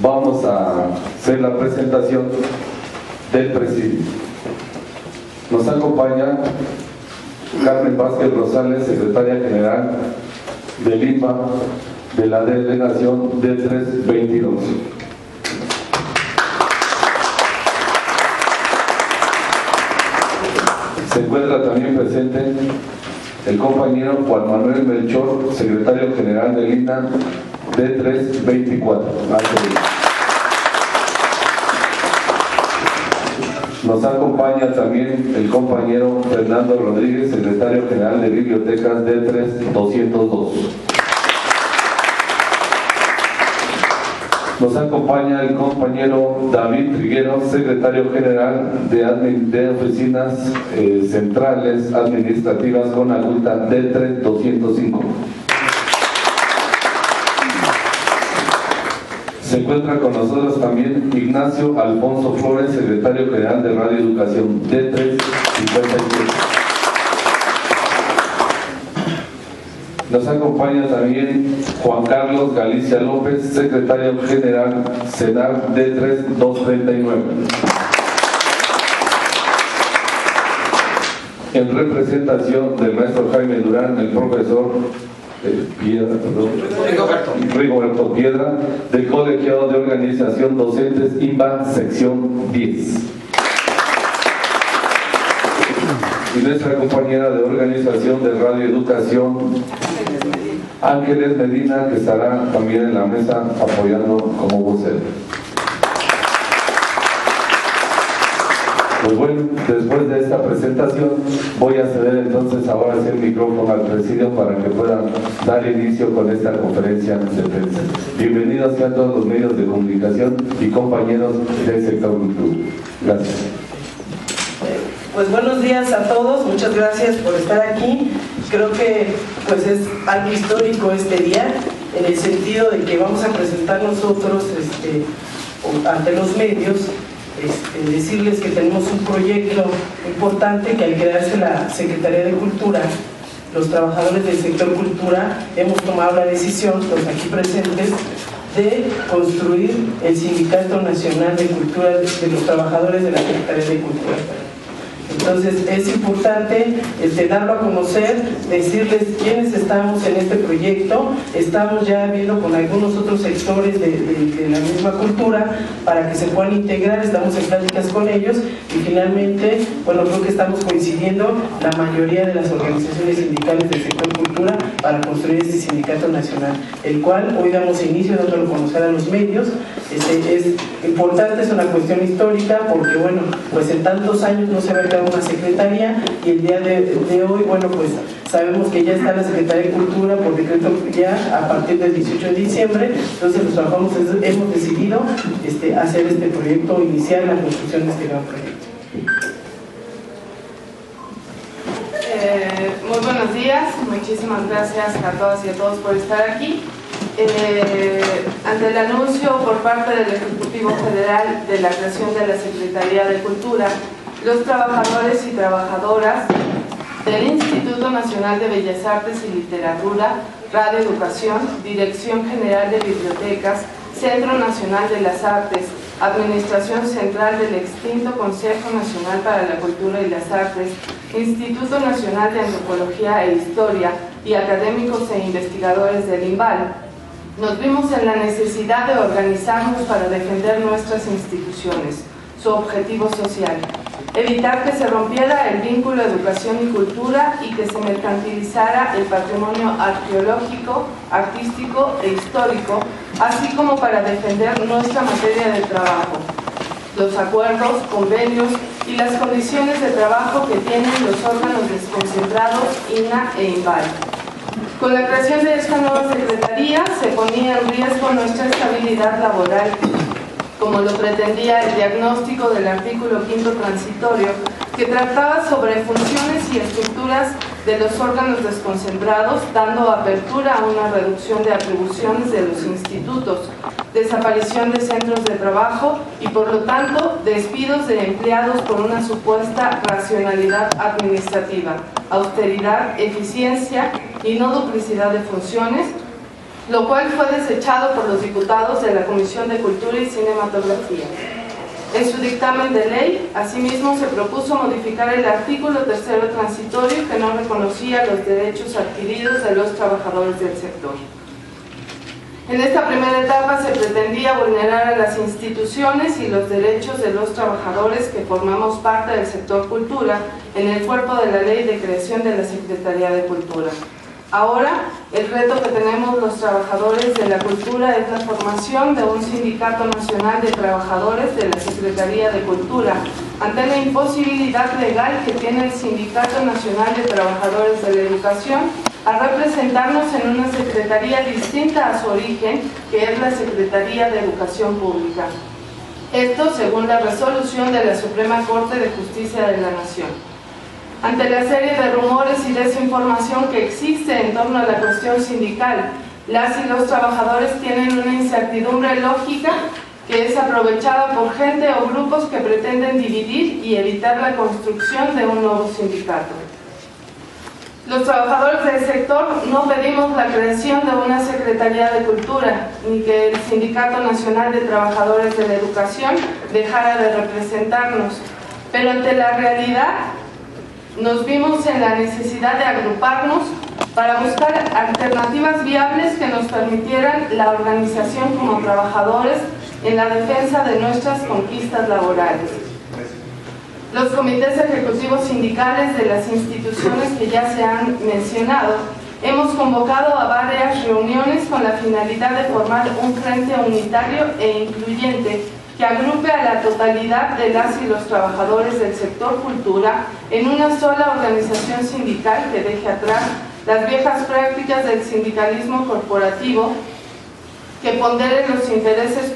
vamos a hacer la presentación del presidio. Nos acompaña Carmen Vázquez Rosales, secretaria general del INBA de la delegación D322. Se encuentra también presente el compañero Juan Manuel Melchor, secretario general del INA D324. Nos acompaña también el compañero Fernando Rodríguez, secretario general de Bibliotecas D3-202. Nos acompaña el compañero David Triguero, secretario general de Oficinas Centrales Administrativas con Adulta D3-205. Se encuentra con nosotros también Ignacio Alfonso Flores, secretario general de Radio Educación D3-57. Nos acompaña también Juan Carlos Galicia López, secretario general CENAR D3-239. En representación del maestro Jaime Durán, el profesor Rigoberto Piedra, del Colegiado de Organización Docentes INBA, sección 10. Y nuestra compañera de organización de Radio Educación, Ángeles Medina, que estará también en la mesa apoyando como vocero. Pues bueno, después de esta presentación voy a ceder entonces ahora el micrófono al presidio para que puedan dar inicio con esta conferencia de prensa. Bienvenidos sean todos los medios de comunicación y compañeros del sector cultural. Gracias. Pues buenos días a todos, muchas gracias por estar aquí. Creo que pues es algo histórico este día, en el sentido de que vamos a presentar nosotros ante los medios, decirles que tenemos un proyecto importante que al crearse la Secretaría de Cultura, los trabajadores del sector cultura hemos tomado la decisión, los aquí presentes, de construir el Sindicato Nacional de Cultura de los Trabajadores de la Secretaría de Cultura. Entonces es importante darlo a conocer, decirles quiénes estamos en este proyecto. Estamos ya viendo con algunos otros sectores de la misma cultura para que se puedan integrar, estamos en pláticas con ellos y finalmente, bueno, creo que estamos coincidiendo la mayoría de las organizaciones sindicales del sector cultura para construir este sindicato nacional, el cual hoy damos inicio, dándolo a conocer a los medios. Es importante, es una cuestión histórica porque, bueno, pues en tantos años no se había creado una secretaría y el día de hoy, bueno, pues sabemos que ya está la Secretaría de Cultura por decreto ya a partir del 18 de diciembre, entonces los trabajadores hemos decidido hacer este proyecto, iniciar la construcción de este gran proyecto. Muy buenos días, muchísimas gracias a todas y a todos por estar aquí. Ante el anuncio por parte del Ejecutivo Federal de la creación de la Secretaría de Cultura, los trabajadores y trabajadoras del Instituto Nacional de Bellas Artes y Literatura, Radio Educación, Dirección General de Bibliotecas, Centro Nacional de las Artes, Administración Central del extinto Consejo Nacional para la Cultura y las Artes, Instituto Nacional de Antropología e Historia y académicos e investigadores del INBAL, nos vimos en la necesidad de organizarnos para defender nuestras instituciones, su objetivo social, evitar que se rompiera el vínculo educación y cultura y que se mercantilizara el patrimonio arqueológico, artístico e histórico, así como para defender nuestra materia de trabajo, los acuerdos, convenios y las condiciones de trabajo que tienen los órganos desconcentrados INA e INBAL. Con la creación de esta nueva secretaría se ponía en riesgo nuestra estabilidad laboral, como lo pretendía el diagnóstico del artículo 5º transitorio, que trataba sobre funciones y estructuras de los órganos desconcentrados, dando apertura a una reducción de atribuciones de los institutos, desaparición de centros de trabajo y, por lo tanto, despidos de empleados por una supuesta racionalidad administrativa, austeridad, eficiencia y no duplicidad de funciones, lo cual fue desechado por los diputados de la Comisión de Cultura y Cinematografía. En su dictamen de ley, asimismo, se propuso modificar el artículo 3º transitorio que no reconocía los derechos adquiridos de los trabajadores del sector. En esta primera etapa se pretendía vulnerar a las instituciones y los derechos de los trabajadores que formamos parte del sector cultura en el cuerpo de la Ley de Creación de la Secretaría de Cultura. Ahora, el reto que tenemos los trabajadores de la cultura es la formación de un sindicato nacional de trabajadores de la Secretaría de Cultura, ante la imposibilidad legal que tiene el Sindicato Nacional de Trabajadores de la Educación a representarnos en una secretaría distinta a su origen, que es la Secretaría de Educación Pública. Esto según la resolución de la Suprema Corte de Justicia de la Nación. Ante la serie de rumores y desinformación que existe en torno a la cuestión sindical, las y los trabajadores tienen una incertidumbre lógica que es aprovechada por gente o grupos que pretenden dividir y evitar la construcción de un nuevo sindicato. Los trabajadores del sector no pedimos la creación de una Secretaría de Cultura, ni que el Sindicato Nacional de Trabajadores de la Educación dejara de representarnos, pero ante la realidad nos vimos en la necesidad de agruparnos para buscar alternativas viables que nos permitieran la organización como trabajadores en la defensa de nuestras conquistas laborales. Los comités ejecutivos sindicales de las instituciones que ya se han mencionado, hemos convocado a varias reuniones con la finalidad de formar un frente unitario e incluyente que agrupe a la totalidad de las y los trabajadores del sector cultura en una sola organización sindical que deje atrás las viejas prácticas del sindicalismo corporativo, que pondere los intereses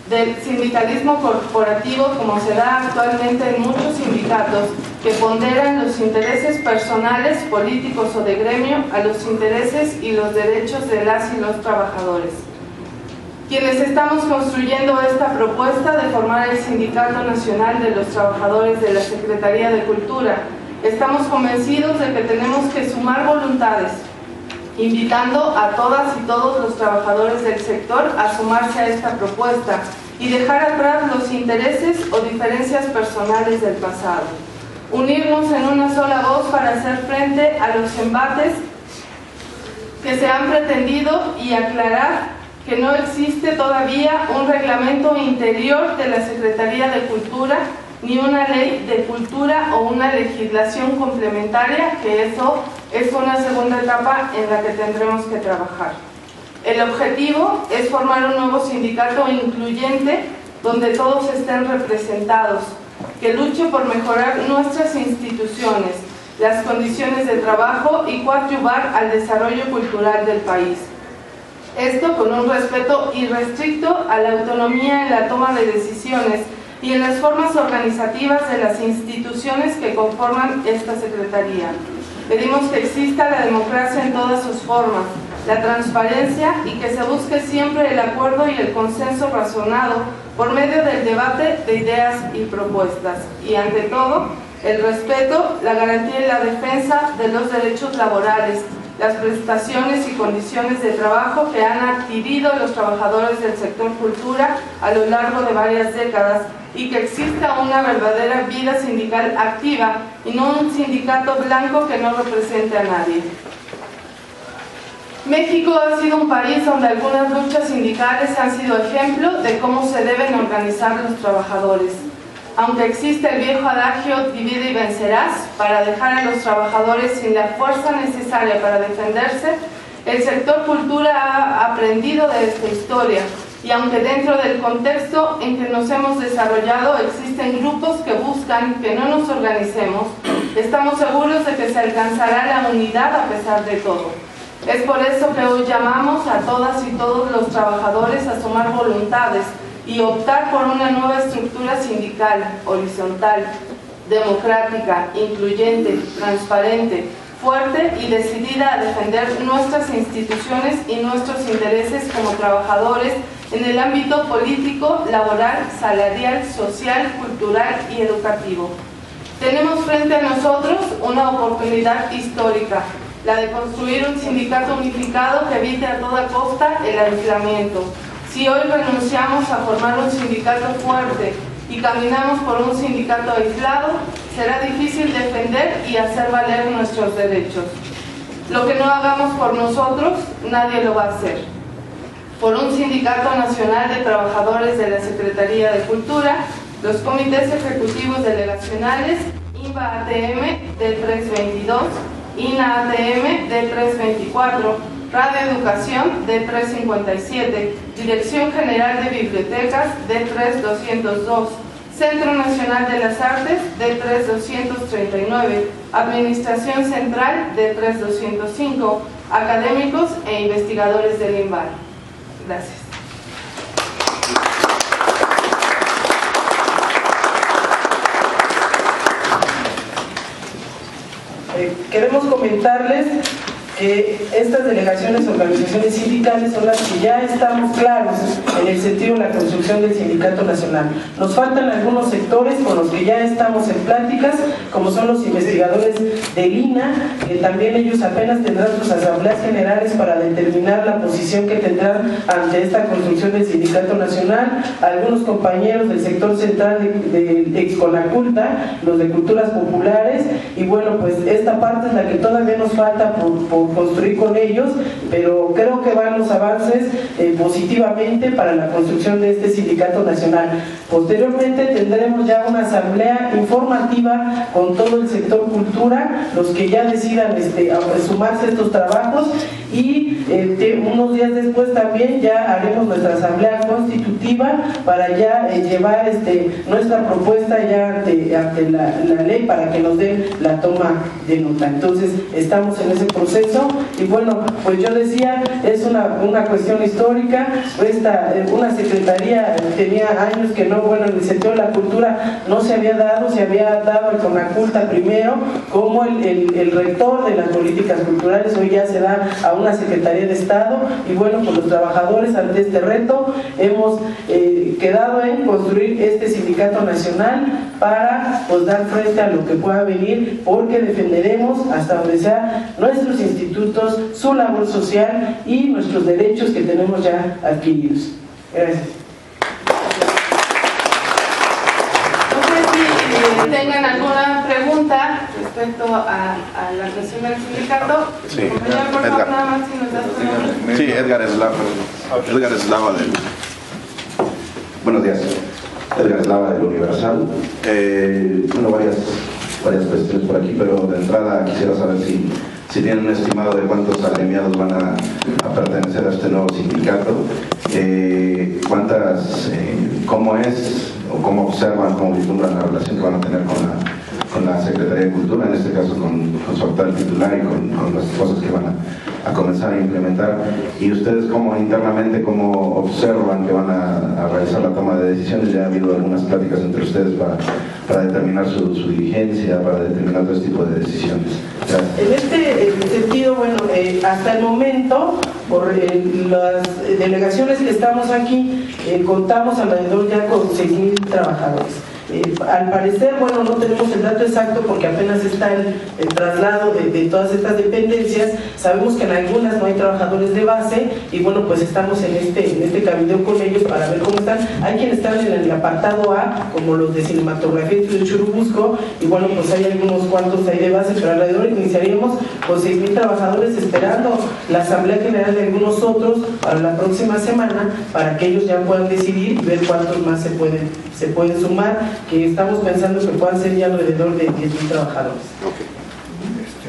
del sindicalismo corporativo como se da actualmente en muchos sindicatos, que ponderan los intereses personales, políticos o de gremio a los intereses y los derechos de las y los trabajadores. Quienes estamos construyendo esta propuesta de formar el Sindicato Nacional de los Trabajadores de la Secretaría de Cultura, estamos convencidos de que tenemos que sumar voluntades, invitando a todas y todos los trabajadores del sector a sumarse a esta propuesta y dejar atrás los intereses o diferencias personales del pasado. Unirnos en una sola voz para hacer frente a los embates que se han pretendido y aclarar que no existe todavía un reglamento interior de la Secretaría de Cultura ni una ley de cultura o una legislación complementaria, que eso es una segunda etapa en la que tendremos que trabajar. El objetivo es formar un nuevo sindicato incluyente donde todos estén representados, que luche por mejorar nuestras instituciones, las condiciones de trabajo y coadyuvar al desarrollo cultural del país. Esto con un respeto irrestricto a la autonomía en la toma de decisiones y en las formas organizativas de las instituciones que conforman esta Secretaría. Pedimos que exista la democracia en todas sus formas, la transparencia y que se busque siempre el acuerdo y el consenso razonado por medio del debate de ideas y propuestas. Y ante todo, el respeto, la garantía y la defensa de los derechos laborales, las prestaciones y condiciones de trabajo que han adquirido los trabajadores del sector cultura a lo largo de varias décadas, y que exista una verdadera vida sindical activa y no un sindicato blanco que no represente a nadie. México ha sido un país donde algunas luchas sindicales han sido ejemplo de cómo se deben organizar los trabajadores. Aunque existe el viejo adagio divide y vencerás, para dejar a los trabajadores sin la fuerza necesaria para defenderse, el sector cultura ha aprendido de esta historia. Y aunque dentro del contexto en que nos hemos desarrollado existen grupos que buscan que no nos organicemos, estamos seguros de que se alcanzará la unidad a pesar de todo. Es por eso que hoy llamamos a todas y todos los trabajadores a sumar voluntades y optar por una nueva estructura sindical, horizontal, democrática, incluyente, transparente, fuerte y decidida a defender nuestras instituciones y nuestros intereses como trabajadores en el ámbito político, laboral, salarial, social, cultural y educativo. Tenemos frente a nosotros una oportunidad histórica la de construir un sindicato unificado que evite a toda costa el aislamiento. Si hoy renunciamos a formar un sindicato fuerte y caminamos por un sindicato aislado, será difícil defender y hacer valer nuestros derechos. Lo que no hagamos por nosotros, nadie lo va a hacer. Por un sindicato nacional de trabajadores de la Secretaría de Cultura, los comités ejecutivos delegacionales, INBA-ATM de 322, INA-ATM de 324, Radio Educación de 357, Dirección General de Bibliotecas de 3202, Centro Nacional de las Artes de 3239, Administración Central de 3205, académicos e investigadores del INBAR. Gracias. Queremos comentarles que estas delegaciones, organizaciones sindicales son las que ya estamos claros en el sentido de la construcción del sindicato nacional. Nos faltan algunos sectores con los que ya estamos en pláticas, como son los investigadores del INA, que también ellos apenas tendrán sus asambleas generales para determinar la posición que tendrán ante esta construcción del sindicato nacional. Algunos compañeros del sector central de Exconaculta, los de culturas populares, y bueno, pues esta parte es la que todavía nos falta por construir con ellos, pero creo que van los avances positivamente para la construcción de este sindicato nacional. Posteriormente tendremos ya una asamblea informativa con todo el sector cultura, los que ya decidan sumarse a estos trabajos, y unos días después también ya haremos nuestra asamblea constitutiva para ya llevar nuestra propuesta ya ante la ley para que nos den la toma de nota. Entonces estamos en ese proceso. Y bueno, pues yo decía, es una cuestión histórica. Una secretaría tenía años que no, bueno, en el sector de la cultura no se había dado el Conaculta primero como el rector de las políticas culturales. Hoy ya se da a una Secretaría de Estado, y bueno, pues los trabajadores ante este reto hemos quedado en construir este sindicato nacional para pues dar frente a lo que pueda venir, porque defenderemos hasta donde sea nuestros institutos, su labor social y nuestros derechos que tenemos ya adquiridos. Gracias. No sé si tengan alguna pregunta respecto a la creación del sindicato. Sí, Compañero, por favor, nada más si nos das tu nombre. Sí, Edgar Eslava del... Buenos días, Edgar Eslava del Universal. Bueno, varias cuestiones por aquí, pero de entrada quisiera saber si tienen un estimado de cuántos agremiados van a pertenecer a este nuevo sindicato, cómo es o cómo observan, cómo vislumbran la relación que van a tener con la Secretaría de Cultura, en este caso con su actual titular y con las cosas que van a comenzar a implementar, y ustedes internamente cómo observan que van a realizar la toma de decisiones. Ya ha habido algunas pláticas entre ustedes para determinar su diligencia, para determinar todo este tipo de decisiones. Gracias. En este sentido, bueno, hasta el momento, por las delegaciones que estamos aquí, contamos alrededor ya con 6,000 trabajadores. Al parecer, bueno, no tenemos el dato exacto porque apenas está el traslado de todas estas dependencias. Sabemos que en algunas no hay trabajadores de base, y bueno, pues estamos en este cabildeo con ellos para ver cómo están. Hay quienes están en el apartado A, como los de cinematografía y de Churubusco, y bueno, pues hay algunos cuantos ahí de base, pero alrededor iniciaríamos con 6,000 trabajadores, esperando la Asamblea General de algunos otros para la próxima semana, para que ellos ya puedan decidir y ver cuántos más se pueden sumar, que estamos pensando que puedan ser ya alrededor de 10,000 trabajadores.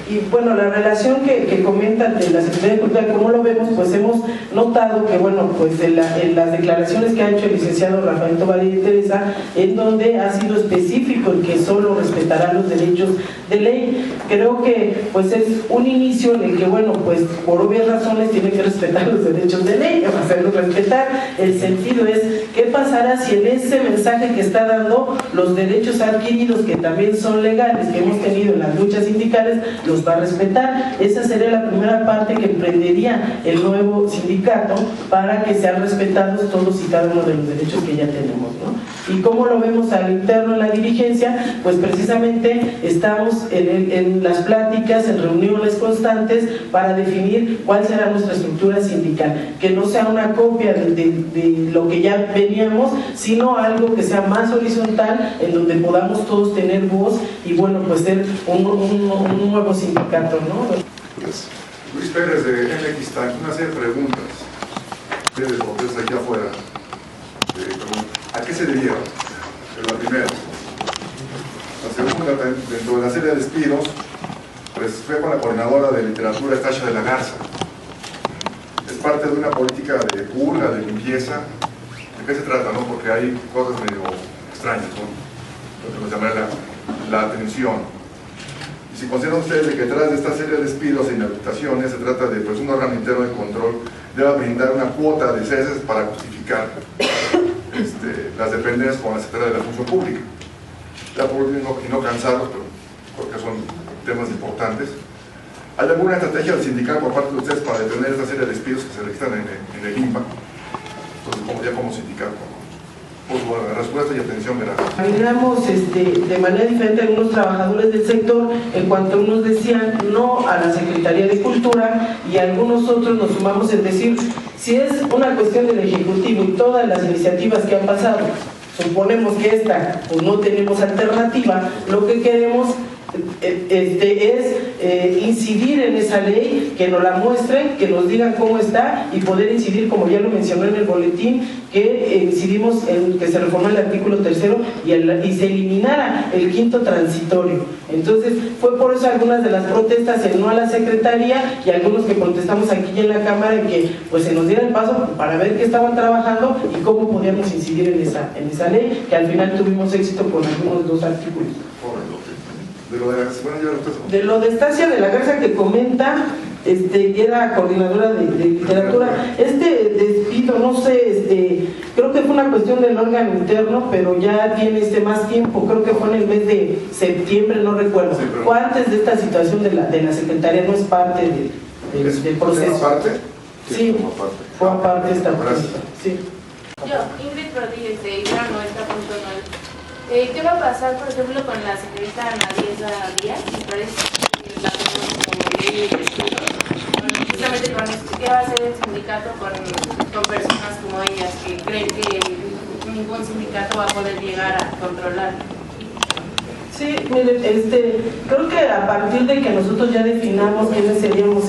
Y bueno, la relación que comentan de la Secretaría de Cultura, ¿cómo lo vemos? Pues hemos notado que, bueno, pues en las declaraciones que ha hecho el licenciado Rafael Tovar y Teresa, en donde ha sido específico en que solo respetará los derechos de ley, creo que pues es un inicio en el que, bueno, pues por obvias razones tiene que respetar los derechos de ley, hacerlos respetar. El sentido es, ¿qué pasará si en ese mensaje que está dando los derechos adquiridos, que también son legales, que hemos tenido en las luchas sindicales, los va a respetar? Esa sería la primera parte que emprendería el nuevo sindicato, para que sean respetados todos y cada uno de los derechos que ya tenemos, ¿no? ¿Y cómo lo vemos al interno en la dirigencia? Pues precisamente estamos en las pláticas, en reuniones constantes para definir cuál será nuestra estructura sindical, que no sea una copia de lo que ya veníamos, sino algo que sea más horizontal, en donde podamos todos tener voz y bueno, pues ser un nuevo sindicato, ¿no? Luis Pérez de MX Tank, una serie de preguntas. Ustedes, ustedes aquí afuera. ¿A qué se debieron? La primera. La segunda, dentro de la serie de despidos, pues fue con la coordinadora de literatura Tasha de la Garza. Es parte de una política de purga, de limpieza. ¿De qué se trata, no? Porque hay cosas medio extrañas, ¿no? Lo que nos llamaría la atención. Y si consideran ustedes de que detrás de esta serie de despidos e inhabilitaciones se trata de pues, un órgano interno de control, debe brindar una cuota de ceses para justificar las dependencias con la Secretaría de la Función Pública. Ya por último, y no cansarlos, pero porque son temas importantes. ¿Hay alguna estrategia del sindical por parte de ustedes para detener esta serie de despidos que se registran en el INPA? Entonces, como sindicato, por su respuesta y atención, gracias. Miramos de manera diferente a algunos trabajadores del sector, en cuanto unos decían no a la Secretaría de Cultura y algunos otros nos sumamos en decir, si es una cuestión del Ejecutivo y todas las iniciativas que han pasado, suponemos que esta pues no tenemos alternativa, lo que queremos es incidir en esa ley, que nos la muestren, que nos digan cómo está y poder incidir, como ya lo mencionó en el boletín, que incidimos en que se reformó el artículo 3º y se eliminara el 5º transitorio. Entonces fue por eso algunas de las protestas en no a la Secretaría y algunos que protestamos aquí en la Cámara en que pues se nos diera el paso para ver qué estaban trabajando y cómo podíamos incidir en esa ley, que al final tuvimos éxito con algunos 2 artículos. De lo de Estacia de la Garza que comenta, era coordinadora de literatura. Despido, no sé, creo que fue una cuestión del órgano interno, pero ya tiene más tiempo, creo que fue en el mes de septiembre, no recuerdo. Sí, fue antes de esta situación de la secretaria, no es parte del proceso. ¿Parte? Sí, fue aparte esta propuesta. Sí. Yo, Ingrid Rodríguez de Ibra 90.9. ¿Qué va a pasar, por ejemplo, con la señorita Nadiesa Díaz? Me parece que la tenemos como ley de despidos. Precisamente con esto, ¿qué va a hacer el sindicato con personas como ellas que creen que ningún sindicato va a poder llegar a controlar? Sí, miren, creo que a partir de que nosotros ya definamos quiénes seríamos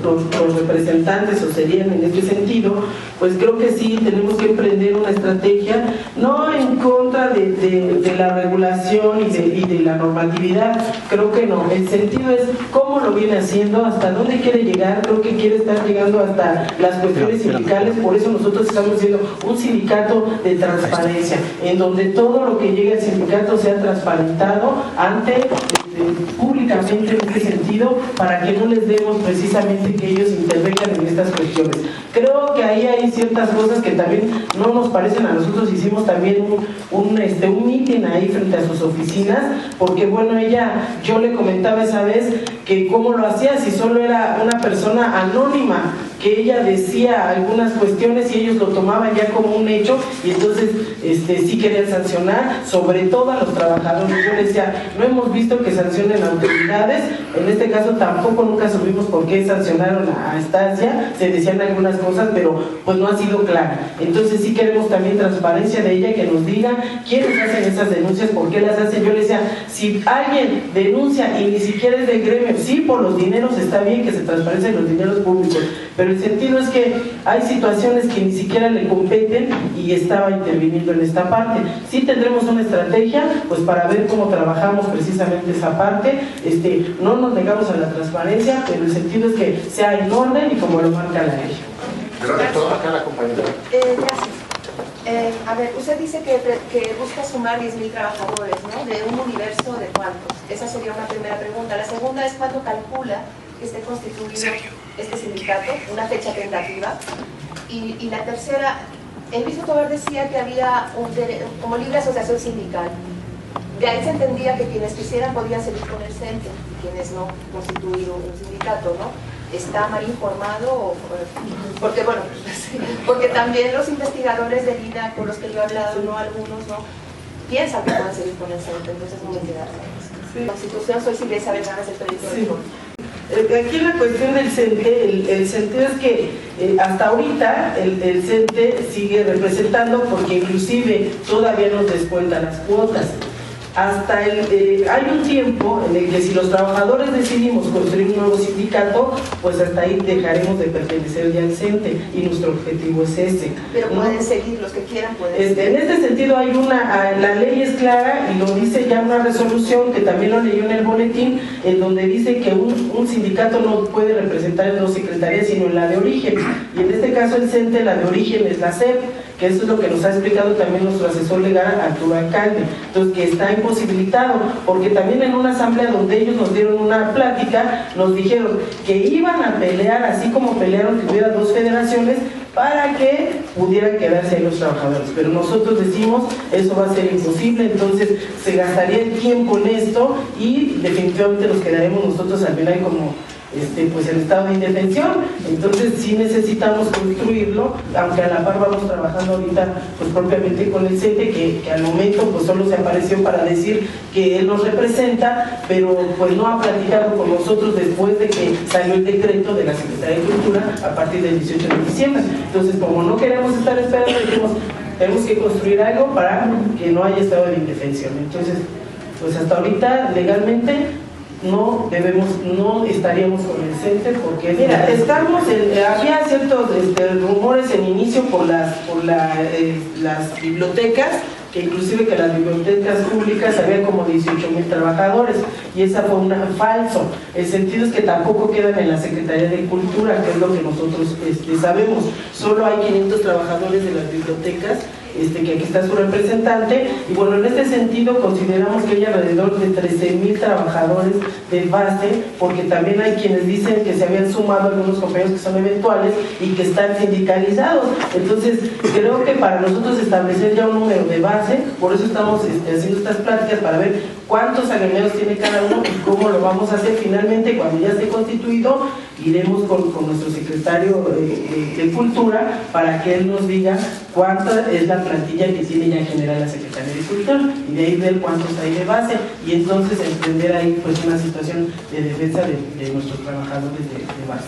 los representantes o serían en este sentido, pues creo que sí tenemos que emprender una estrategia, no en contra de la regulación y de la normatividad, creo que no, el sentido es cómo lo viene haciendo, hasta dónde quiere llegar, creo que quiere estar llegando hasta las cuestiones sindicales, por eso nosotros estamos haciendo un sindicato de transparencia, en donde todo lo que llegue al sindicato sea transparentado ante públicamente en este sentido, para que no les demos precisamente que ellos intervengan en estas cuestiones. Creo que ahí hay ciertas cosas que también no nos parecen a nosotros. Hicimos también un meeting ahí frente a sus oficinas, porque bueno, yo le comentaba esa vez que cómo lo hacía, si solo era una persona anónima, que ella decía algunas cuestiones y ellos lo tomaban ya como un hecho, y entonces sí querían sancionar, sobre todo a los trabajadores. Yo les decía, no hemos visto que sancionen a autoridades, en este caso tampoco nunca supimos por qué sancionaron a Estacia, se decían algunas cosas, pero pues no ha sido clara. Entonces sí queremos también transparencia de ella, que nos diga quiénes hacen esas denuncias, por qué las hacen. Yo les decía, si alguien denuncia y ni siquiera es del gremio, sí, por los dineros está bien que se transparencien los dineros públicos, pero el sentido es que hay situaciones que ni siquiera le competen y estaba interviniendo en esta parte. Sí tendremos una estrategia pues para ver cómo trabajamos precisamente esa parte. No nos negamos a la transparencia, pero el sentido es que sea en orden y como lo marca la ley. Gracias. Acá la compañera. Gracias. A ver, usted dice que busca sumar 10.000 trabajadores, ¿no? ¿De un universo de cuántos? Esa sería una primera pregunta. La segunda es cuándo calcula que esté constituido este sindicato, una fecha tentativa. Y la tercera, el mismo Tobar decía que había como libre asociación sindical. De ahí se entendía que quienes quisieran podían seguir con el CENTE y quienes no, constituir un sindicato, ¿no? ¿Está mal informado? Porque, bueno, porque también los investigadores del INAH, con los que yo he hablado, no algunos, ¿no? Piensan que pueden seguir con el CENTE, entonces no me queda claro. La Constitución, soy Silvia Isabel Ganas, el periódico de Foro. Aquí la cuestión del CENTE, el sentido es que hasta ahorita el CENTE sigue representando, porque inclusive todavía nos descuentan las cuotas. Hasta hay un tiempo en el que si los trabajadores decidimos construir un nuevo sindicato, pues hasta ahí dejaremos de pertenecer ya al CENTE, y nuestro objetivo es ese. Pero pueden seguir, los que quieran pueden seguir. En este sentido hay la ley es clara, y lo dice ya una resolución que también lo leyó en el boletín, en donde dice que un sindicato no puede representar en dos secretarías sino en la de origen, y en este caso el CENTE, la de origen es la SEP, que eso es lo que nos ha explicado también nuestro asesor legal, Arturo Alcalde. Entonces, que está imposibilitado, porque también en una asamblea donde ellos nos dieron una plática, nos dijeron que iban a pelear, así como pelearon que hubiera dos federaciones, para que pudieran quedarse ahí los trabajadores, pero nosotros decimos eso va a ser imposible, entonces se gastaría el tiempo en esto y definitivamente nos quedaremos nosotros al final como pues en estado de indefensión. Entonces sí necesitamos construirlo, aunque a la par vamos trabajando ahorita pues propiamente con el CENTE, que al momento pues solo se apareció para decir que él nos representa, pero pues no ha platicado con nosotros después de que salió el decreto de la Secretaría de Cultura a partir del 18 de diciembre. Entonces, como no queremos estar esperando, dijimos, tenemos que construir algo para que no haya estado de indefensión. Entonces, pues hasta ahorita legalmente no estaríamos con el CENTE, porque mira, había ciertos rumores en inicio por las bibliotecas, que inclusive que las bibliotecas públicas había como 18,000 trabajadores, y esa fue falso. El sentido es que tampoco quedan en la Secretaría de Cultura, que es lo que nosotros sabemos. Solo hay 500 trabajadores de las bibliotecas, que aquí está su representante, y bueno, en este sentido consideramos que hay alrededor de 13,000 trabajadores de base, porque también hay quienes dicen que se habían sumado algunos compañeros que son eventuales y que están sindicalizados. Entonces creo que para nosotros establecer ya un número de base, por eso estamos haciendo estas pláticas, para ver cuántos agremiados tiene cada uno y cómo lo vamos a hacer. Finalmente, cuando ya esté constituido, iremos con nuestro secretario de Cultura para que él nos diga cuánta es la plantilla que tiene ya en general la Secretaría de Cultura, y de ahí ver cuántos hay de base, y entonces emprender ahí pues una situación de defensa de nuestros trabajadores de base.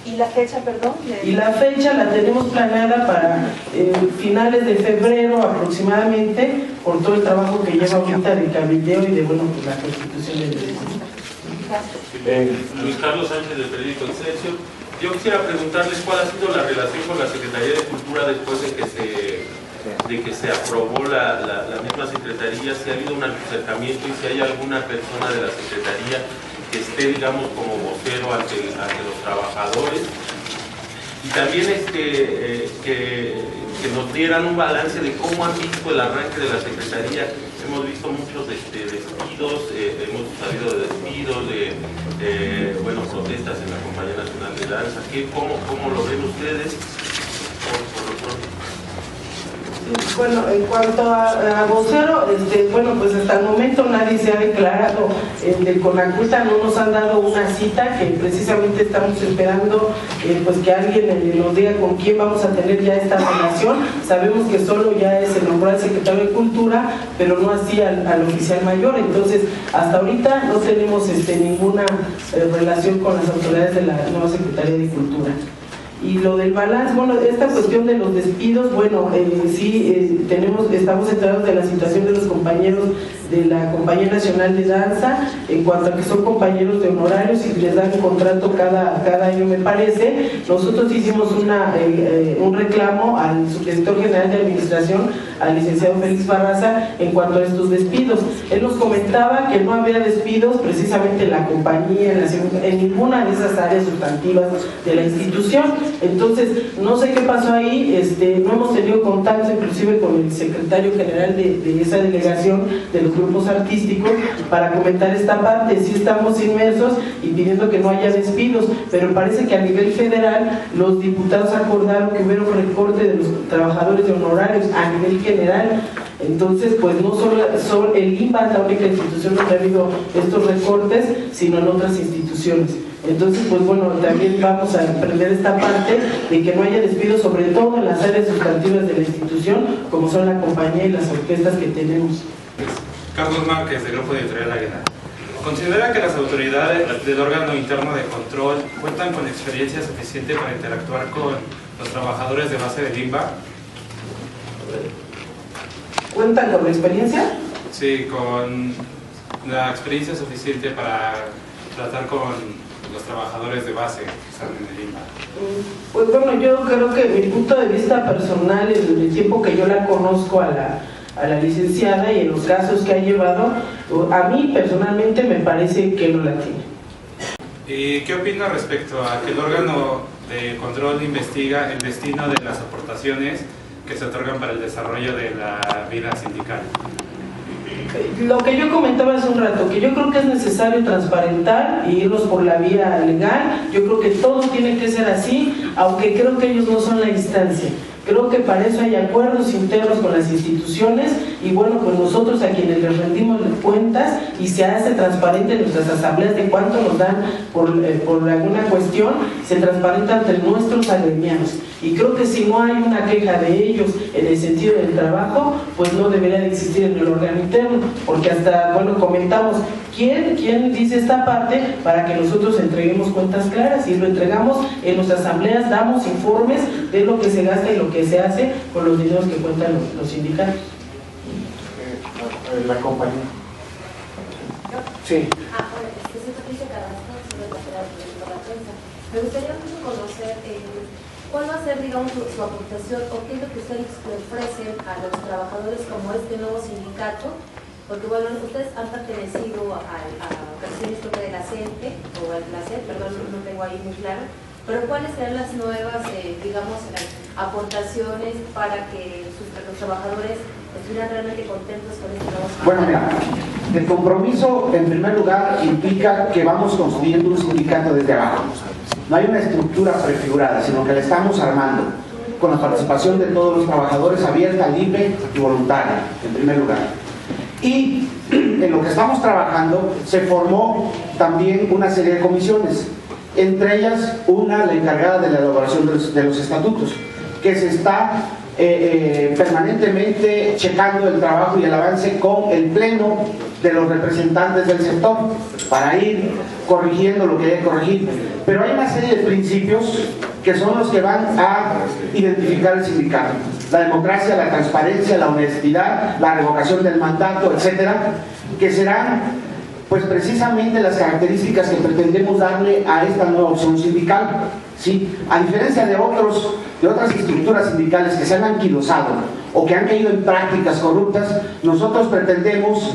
¿Y la fecha, perdón? Y la fecha la tenemos planeada para finales de febrero aproximadamente, por todo el trabajo que lleva ahorita de cabildeo y de, bueno, pues la constitución del Luis Carlos Sánchez, del periódico Excelsior. Yo quisiera preguntarles cuál ha sido la relación con la Secretaría de Cultura después de que se aprobó la misma Secretaría, si ha habido un acercamiento y si hay alguna persona de la Secretaría que esté, digamos, como vocero ante los trabajadores, y también que nos dieran un balance de cómo han visto el arranque de la Secretaría. Hemos visto muchos despidos, hemos sabido de despidos, bueno, protestas en la Compañía Nacional de Danza. ¿Cómo lo ven ustedes? Por lo pronto. Bueno, en cuanto a vocero, bueno, pues hasta el momento nadie se ha declarado. De Conaculta no nos han dado una cita, que precisamente estamos esperando pues que alguien nos diga con quién vamos a tener ya esta relación. Sabemos que solo ya se nombró al secretario de Cultura, pero no así al oficial mayor. Entonces, hasta ahorita no tenemos ninguna relación con las autoridades de la nueva Secretaría de Cultura. Y lo del balance, bueno, esta cuestión de los despidos, bueno, sí, estamos enterados de la situación de los compañeros de la Compañía Nacional de Danza, en cuanto a que son compañeros de honorarios y les dan un contrato cada año, me parece. Nosotros hicimos un reclamo al subdirector general de Administración, al licenciado Félix Barraza, en cuanto a estos despidos. Él nos comentaba que no había despidos precisamente en la compañía, en ninguna de esas áreas sustantivas de la institución. Entonces, no sé qué pasó ahí, no hemos tenido contacto inclusive con el secretario general de esa delegación, del grupos artísticos para comentar esta parte. Sí estamos inmersos y pidiendo que no haya despidos, pero parece que a nivel federal los diputados acordaron que hubiera un recorte de los trabajadores de honorarios a nivel general. Entonces, pues no solo el INBA es la única institución donde ha habido estos recortes, sino en otras instituciones. Entonces, pues bueno, también vamos a emprender esta parte de que no haya despidos, sobre todo en las áreas sustantivas de la institución, como son la compañía y las orquestas que tenemos. Carlos Márquez, del Grupo Editorial Águila. ¿Considera que las autoridades del órgano interno de control cuentan con experiencia suficiente para interactuar con los trabajadores de base del INBA? ¿Cuentan con la experiencia? Sí, con la experiencia suficiente para tratar con los trabajadores de base que están en el INBA. Pues bueno, yo creo que mi punto de vista personal, en el tiempo que yo la conozco a la licenciada y en los casos que ha llevado, a mí personalmente me parece que no la tiene. ¿Y qué opina respecto a que el órgano de control investiga el destino de las aportaciones que se otorgan para el desarrollo de la vida sindical? Lo que yo comentaba hace un rato, que yo creo que es necesario transparentar y irnos por la vía legal. Yo creo que todo tiene que ser así, aunque creo que ellos no son la instancia. Creo que para eso hay acuerdos internos con las instituciones y bueno, pues nosotros a quienes les rendimos cuentas y se hace transparente en nuestras asambleas de cuánto nos dan por alguna cuestión, se transparenta entre nuestros agremiados. Y creo que si no hay una queja de ellos en el sentido del trabajo, pues no debería de existir en el órgano interno, porque hasta, bueno, comentamos quién dice esta parte para que nosotros entreguemos cuentas claras y lo entregamos en nuestras asambleas, damos informes de lo que se gasta y lo que se hace con los dineros que cuentan los sindicatos. La compañía. Sí. Me gustaría mucho conocer cuál va a ser, digamos, su aportación o qué es lo que ustedes le ofrecen a los trabajadores como este nuevo sindicato, porque bueno, ustedes han pertenecido a ocasiones de la CENTE o a la CEP, perdón, no tengo ahí muy claro, pero cuáles serán las nuevas, digamos, aportaciones para que los trabajadores estuvieran realmente contentos con este nuevo sindicato. Bueno, mira, el compromiso en primer lugar implica que vamos construyendo un sindicato desde abajo. No hay una estructura prefigurada, sino que la estamos armando con la participación de todos los trabajadores, abierta, libre y voluntaria, en primer lugar. Y en lo que estamos trabajando se formó también una serie de comisiones, entre ellas una, la encargada de la elaboración de los estatutos, que se está permanentemente checando el trabajo y el avance con el pleno de los representantes del sector para ir corrigiendo lo que hay que corregir. Pero hay una serie de principios que son los que van a identificar el sindicato: la democracia, la transparencia, la honestidad, la revocación del mandato, etcétera, que serán pues precisamente las características que pretendemos darle a esta nueva opción sindical. ¿Sí? A diferencia de otras estructuras sindicales que se han anquilosado o que han caído en prácticas corruptas, nosotros pretendemos,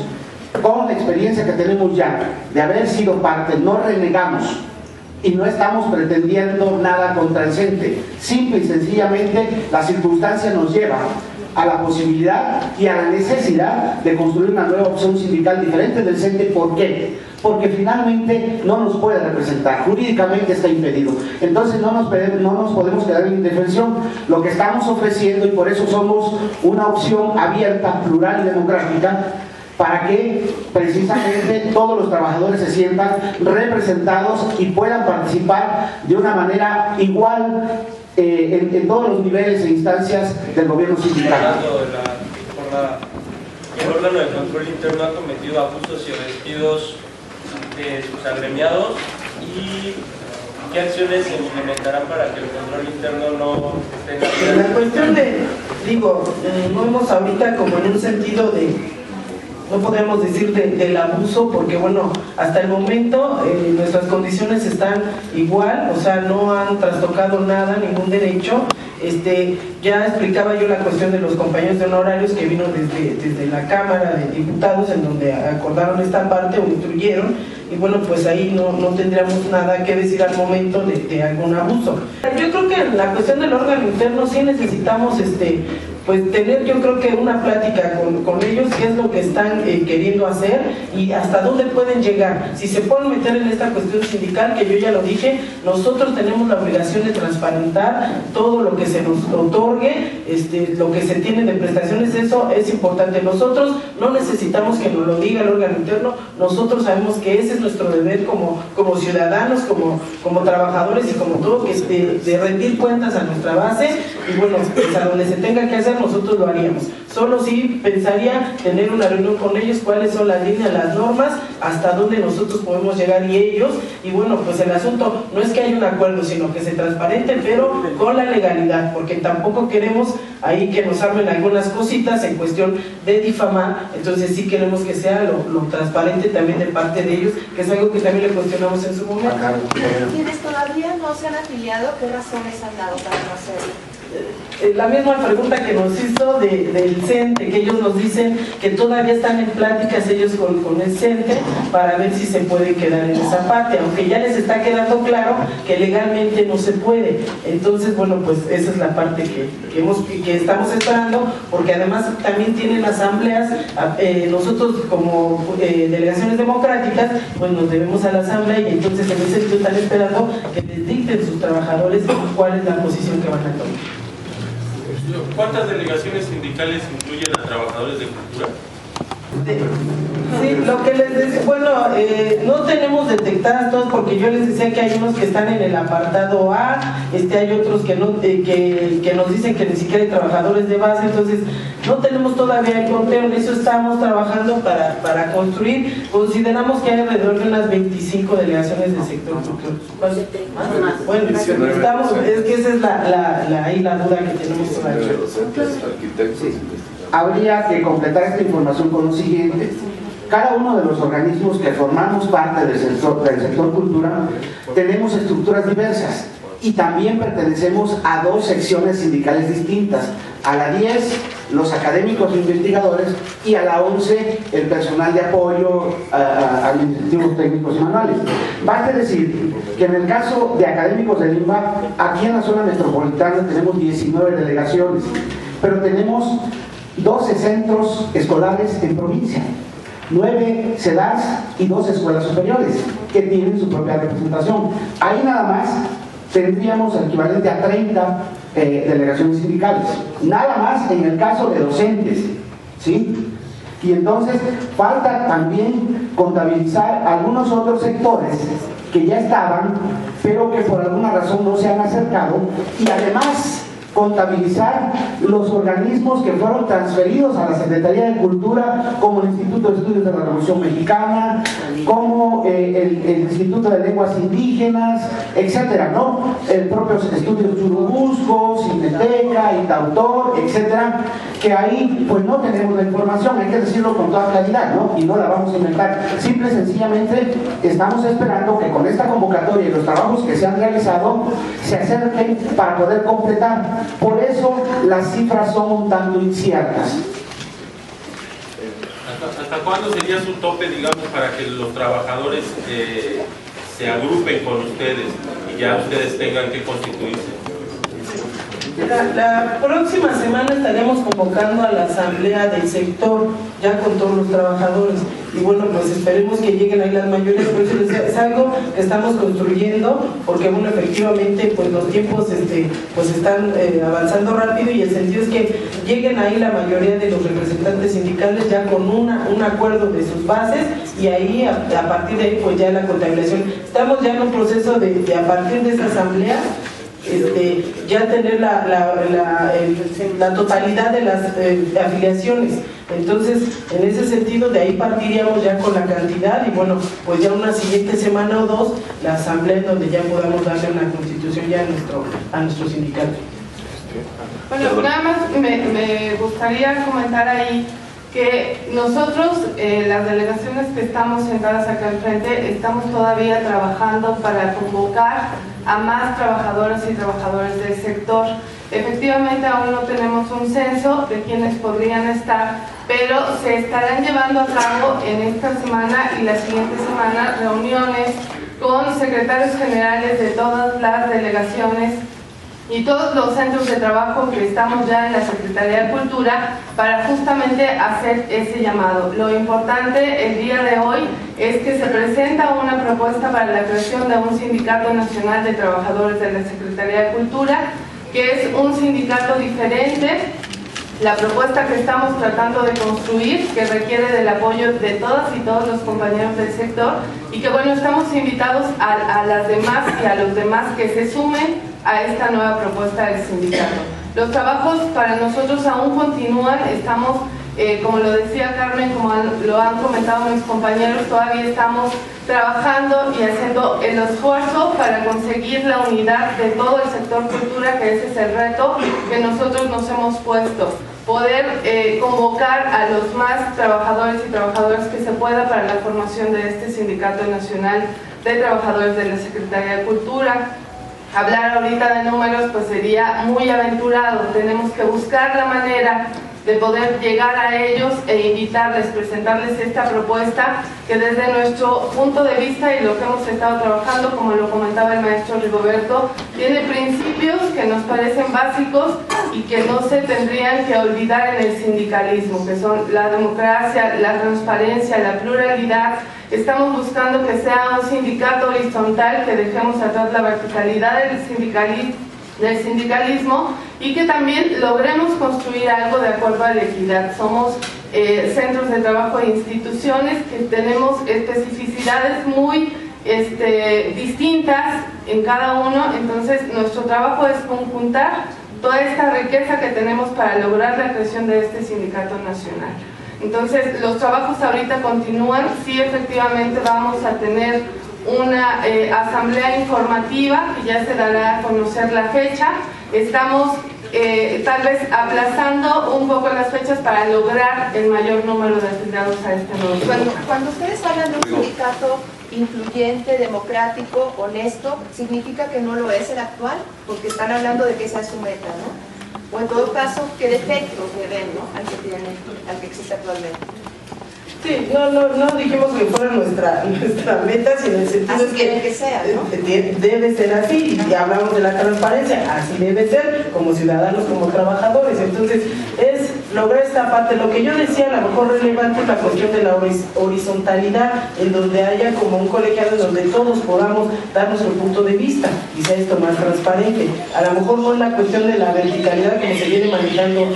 con la experiencia que tenemos ya de haber sido parte, no renegamos y no estamos pretendiendo nada contra el CENTE. Simple y sencillamente la circunstancia nos lleva a la posibilidad y a la necesidad de construir una nueva opción sindical diferente del CENTE. ¿Por qué? Porque finalmente no nos puede representar, jurídicamente está impedido. Entonces no nos podemos quedar en indefensión. Lo que estamos ofreciendo, y por eso somos una opción abierta, plural y democrática, para que precisamente todos los trabajadores se sientan representados y puedan participar de una manera igual en todos los niveles e instancias del gobierno sindical. El órgano de control interno ha cometido abusos y despidos de sus agremiados, y qué acciones se implementarán para que el control interno no tenga... La cuestión no hemos ahorita como en un sentido de, no podemos decir del abuso, porque bueno, hasta el momento nuestras condiciones están igual, o sea, no han trastocado nada, ningún derecho. Ya explicaba yo la cuestión de los compañeros de honorarios que vino desde la Cámara de Diputados, en donde acordaron esta parte o instruyeron, y bueno, pues ahí no tendríamos nada que decir al momento de algún abuso. Yo creo que en la cuestión del órgano interno sí necesitamos pues tener yo creo que una plática con ellos, qué es lo que están queriendo hacer y hasta dónde pueden llegar. Si se pueden meter en esta cuestión sindical, que yo ya lo dije, nosotros tenemos la obligación de transparentar todo lo que se nos otorgue, lo que se tiene de prestaciones, eso es importante. Nosotros no necesitamos que nos lo diga el órgano interno, nosotros sabemos que ese es nuestro deber como ciudadanos, como trabajadores y como todo, que de rendir cuentas a nuestra base, y bueno, pues a donde se tenga que hacer nosotros lo haríamos. Solo sí pensaría tener una reunión con ellos, cuáles son las líneas, las normas, hasta dónde nosotros podemos llegar y ellos, y bueno, pues el asunto no es que haya un acuerdo, sino que se transparente, pero con la legalidad, porque tampoco queremos ahí que nos armen algunas cositas en cuestión de difamar. Entonces sí queremos que sea lo transparente también de parte de ellos, que es algo que también le cuestionamos en su momento. ¿Quienes todavía no se han afiliado, qué razones han dado para no hacerlo? La misma pregunta que nos hizo del CENTE, que ellos nos dicen que todavía están en pláticas ellos con el CENTE para ver si se puede quedar en esa parte, aunque ya les está quedando claro que legalmente no se puede. Entonces, bueno, pues esa es la parte que estamos esperando, porque además también tienen asambleas, nosotros como delegaciones democráticas, pues nos debemos a la asamblea, y entonces en ese sentido están esperando que les dicten sus trabajadores cuál es la posición que van a tomar. ¿Cuántas delegaciones sindicales incluyen a trabajadores de cultura? Sí, lo que les decía, bueno, no tenemos detectadas todas, porque yo les decía que hay unos que están en el apartado A, hay otros que no, que nos dicen que ni siquiera hay trabajadores de base, entonces no tenemos todavía el conteo, en eso estamos trabajando para construir. Consideramos que hay alrededor de unas 25 delegaciones del sector. ¿Más? Bueno, estamos, es que esa es la duda que tenemos todavía. Habría que completar esta información con lo siguiente. Cada uno de los organismos que formamos parte del sector cultura tenemos estructuras diversas y también pertenecemos a 2 secciones sindicales distintas. A la 10, los académicos e investigadores, y a la 11, el personal de apoyo administrativos, técnicos y manuales. Basta decir que en el caso de académicos del INBA, aquí en la zona metropolitana tenemos 19 delegaciones, pero tenemos 12 centros escolares en provincia, 9 CEDAS y 2 escuelas superiores que tienen su propia representación. Ahí nada más tendríamos el equivalente a 30 delegaciones sindicales, nada más en el caso de docentes, ¿sí? Y entonces falta también contabilizar algunos otros sectores que ya estaban, pero que por alguna razón no se han acercado, y además contabilizar los organismos que fueron transferidos a la Secretaría de Cultura, como el Instituto de Estudios de la Revolución Mexicana, como el Instituto de Lenguas Indígenas, etcétera, ¿no? El propio Estudios Churubusco, Cineteca, Itautor, etcétera, que ahí pues no tenemos la información, hay que decirlo con toda claridad, ¿no? Y no la vamos a inventar. Simple y sencillamente estamos esperando que con esta convocatoria y los trabajos que se han realizado se acerquen para poder completar. Por eso las cifras son un tanto inciertas. ¿Hasta cuándo sería su tope, digamos, para que los trabajadores se agrupen con ustedes y ya ustedes tengan que constituirse? La próxima semana estaremos convocando a la asamblea del sector, ya con todos los trabajadores, y bueno, pues esperemos que lleguen ahí las mayorías. Por eso es algo que estamos construyendo, porque bueno, efectivamente pues los tiempos pues están avanzando rápido, y el sentido es que lleguen ahí la mayoría de los representantes sindicales ya con un acuerdo de sus bases, y ahí a partir de ahí pues ya la contabilización. Estamos ya en un proceso de a partir de esa asamblea ya tener la totalidad de las afiliaciones. Entonces, en ese sentido, de ahí partiríamos ya con la cantidad, y bueno, pues ya una siguiente semana o 2, la asamblea en donde ya podamos darle una constitución ya a nuestro sindicato. Bueno, nada más me gustaría comentar ahí que nosotros, las delegaciones que estamos sentadas acá enfrente, estamos todavía trabajando para convocar a más trabajadoras y trabajadores del sector. Efectivamente aún no tenemos un censo de quienes podrían estar, pero se estarán llevando a cabo en esta semana y la siguiente semana reuniones con secretarios generales de todas las delegaciones y todos los centros de trabajo que estamos ya en la Secretaría de Cultura para justamente hacer ese llamado. Lo importante el día de hoy es que se presenta una propuesta para la creación de un Sindicato Nacional de Trabajadores de la Secretaría de Cultura, que es un sindicato diferente. La propuesta que estamos tratando de construir, que requiere del apoyo de todas y todos los compañeros del sector, y que bueno, estamos invitados a las demás y a los demás que se sumen a esta nueva propuesta del sindicato. Los trabajos para nosotros aún continúan, estamos, como lo decía Carmen, como lo han comentado mis compañeros, todavía estamos trabajando y haciendo el esfuerzo para conseguir la unidad de todo el sector cultura, que ese es el reto que nosotros nos hemos puesto. Poder convocar a los más trabajadores y trabajadoras que se pueda para la formación de este Sindicato Nacional de Trabajadores de la Secretaría de Cultura. Hablar ahorita de números pues sería muy aventurado, tenemos que buscar la manera de poder llegar a ellos e invitarles, presentarles esta propuesta que desde nuestro punto de vista y lo que hemos estado trabajando, como lo comentaba el maestro Rigoberto, tiene principios que nos parecen básicos y que no se tendrían que olvidar en el sindicalismo, que son la democracia, la transparencia, la pluralidad. Estamos buscando que sea un sindicato horizontal, que dejemos atrás la verticalidad del sindicalismo y que también logremos construir algo de acuerdo a la equidad. Somos centros de trabajo e instituciones que tenemos especificidades muy distintas en cada uno, entonces nuestro trabajo es conjuntar toda esta riqueza que tenemos para lograr la creación de este sindicato nacional. Entonces los trabajos ahorita continúan, sí, efectivamente vamos a tener una asamblea informativa que ya se dará a conocer la fecha. Estamos tal vez aplazando un poco las fechas para lograr el mayor número de afiliados a este nuevo sindicato. Cuando ustedes hablan de un sindicato incluyente, democrático, honesto, ¿significa que no lo es el actual? Porque están hablando de que esa es su meta, ¿no? O en todo caso, ¿qué defectos le ven, ¿no?, al que existe actualmente? Sí, no dijimos que fuera nuestra meta, sino en el sentido así es quieren que sea, ¿no? Debe ser así, y hablamos de la transparencia, así debe ser, como ciudadanos, como trabajadores. Entonces, es lograr esta parte. Lo que yo decía, a lo mejor relevante, es la cuestión de la horizontalidad, en donde haya como un colegiado en donde todos podamos dar nuestro punto de vista y sea esto más transparente. A lo mejor no es la cuestión de la verticalidad como se viene manejando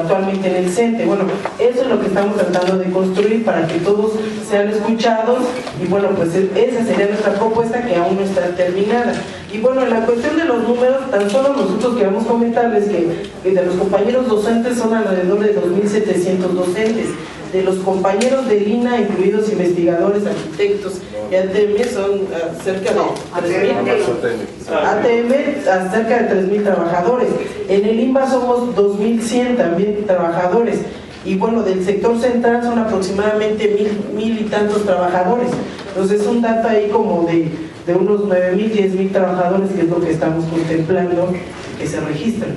actualmente en el CENTE. Bueno, eso es lo que estamos tratando de construir para que todos sean escuchados, y bueno, pues esa sería nuestra propuesta, que aún no está terminada. Y bueno, en la cuestión de los números, tan solo nosotros queremos comentarles que de los compañeros docentes son alrededor de 2.700 docentes. De los compañeros de INA, incluidos investigadores, arquitectos y ATM, son cerca de 3.000. ATM, cerca de 3.000 trabajadores. En el INBA somos 2.100 también trabajadores. Y bueno, del sector central son aproximadamente 1.000 y tantos trabajadores. Entonces es un dato ahí como de unos 9.000, 10.000 trabajadores, que es lo que estamos contemplando que se registren.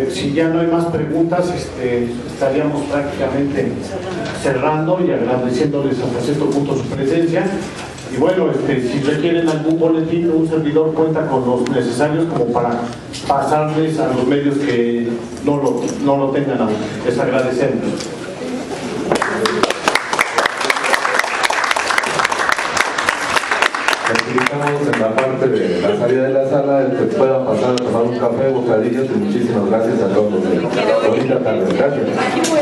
Si ya no hay más preguntas, estaríamos prácticamente cerrando y agradeciéndoles hasta cierto punto su presencia. Y bueno, si requieren algún boletín, un servidor cuenta con los necesarios como para pasarles a los medios que no lo tengan aún. Les agradecemos. Estamos en la parte de la salida de la sala, el que puedan pasar a tomar un café, bocadillos, y muchísimas gracias a todos. Bonita tarde, gracias.